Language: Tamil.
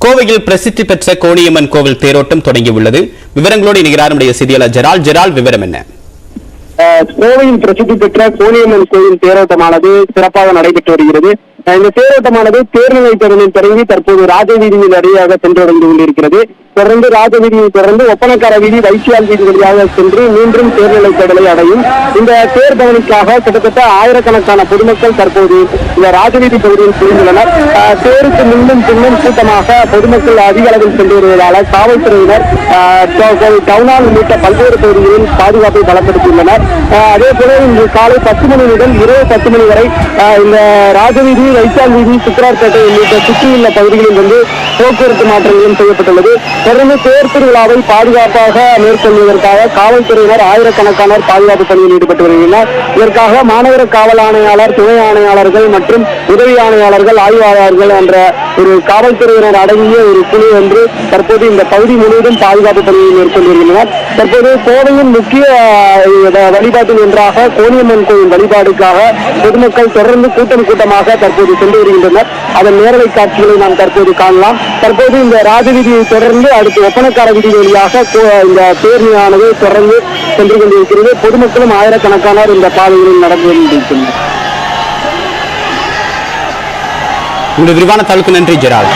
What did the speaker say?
கோவையில் பிரசித்தி பெற்ற கோணியம்மன் கோவில் தேரோட்டம் தொடங்கியுள்ளது. விவரங்களோடு இணைகிறார் நம்முடைய செய்தியாளர் ஜெரால். விவரம் என்ன? கோவையில் பிரசித்தி பெற்ற கோணியம்மன் கோவில் தேரோட்டமானது சிறப்பாக நடைபெற்று வருகிறது. இந்த தேரோட்டமானது தேர்நிலை பேருந்தில் தொடங்கி தற்போது ராஜவீதியின் வழியாக சென்றடைந்து கொண்டிருக்கிறது. தொடர்ந்து ராஜவீதியை தொடர்ந்து ஒப்பனக்கார வீதி, வைசியால் வீதி வழியாக சென்று மீண்டும் தேர்நிலை பேடலை அடையும். இந்த தேர் பவனிக்காக கிட்டத்தட்ட ஆயிரக்கணக்கான பொதுமக்கள் தற்போது இந்த ராஜவீதி பகுதியில் குவிந்துள்ளனர். தேருக்கு முன்னும் பின்னும் கூட்டமாக பொதுமக்கள் அதிக அளவில் சென்று வருவதால் காவல்துறையினர் டவுனால் உள்ளிட்ட பல்வேறு பகுதிகளில் பாதுகாப்பை பலப்படுத்தியுள்ளனர். அதே போல இன்று காலை 10 மணி முதல் இரவு 10 மணி வரை இந்த ராஜவீதி, வைசால் வீதி, சுக்கரார்பேட்டை உள்ளிட்ட சுற்றியுள்ள பகுதிகளில் வந்து போக்குவரத்து மாற்றங்களும் செய்யப்பட்டுள்ளது. தொடர்ந்து தேர் திருவிழாவை பாதுகாப்பாக மேற்கொள்வதற்காக காவல்துறையினர் ஆயிரக்கணக்கானோர் பாதுகாப்பு பணியில் ஈடுபட்டு வருகின்றனர். இதற்காக மாநகர காவல் ஆணையாளர், துணை ஆணையாளர்கள் மற்றும் உதவி ஆணையாளர்கள், ஆய்வாளர்கள் என்ற ஒரு காவல்துறையினர் அடங்கிய ஒரு குழு ஒன்று தற்போது இந்த பகுதி முழுவதும் பாதுகாப்பு பணியை மேற்கொண்டு வருகின்றனர். தற்போது கோவையின் முக்கிய வழிபாட்டில் ஒன்றாக கோணியம்மன் கோவில் வழிபாடுக்காக பொதுமக்கள் தொடர்ந்து கூட்டமாக தற்போது சென்று வருகின்றனர். அதன் நேரலை காட்சிகளை நாம் தற்போது காணலாம். தற்போது இந்த ராஜவீதியை தொடர்ந்து அடுத்து ஒப்பனக்கார வீதி வழியாக இந்த பேரணியானது தொடர்ந்து சென்று கொண்டிருக்கிறது. பொதுமக்களும் ஆயிரக்கணக்கானோர் இந்த பாதைகளில் நடந்து கொண்டிருக்கின்றனர். உங்களுடைய விரிவான தகவலுக்கு நன்றி ஜெரால்.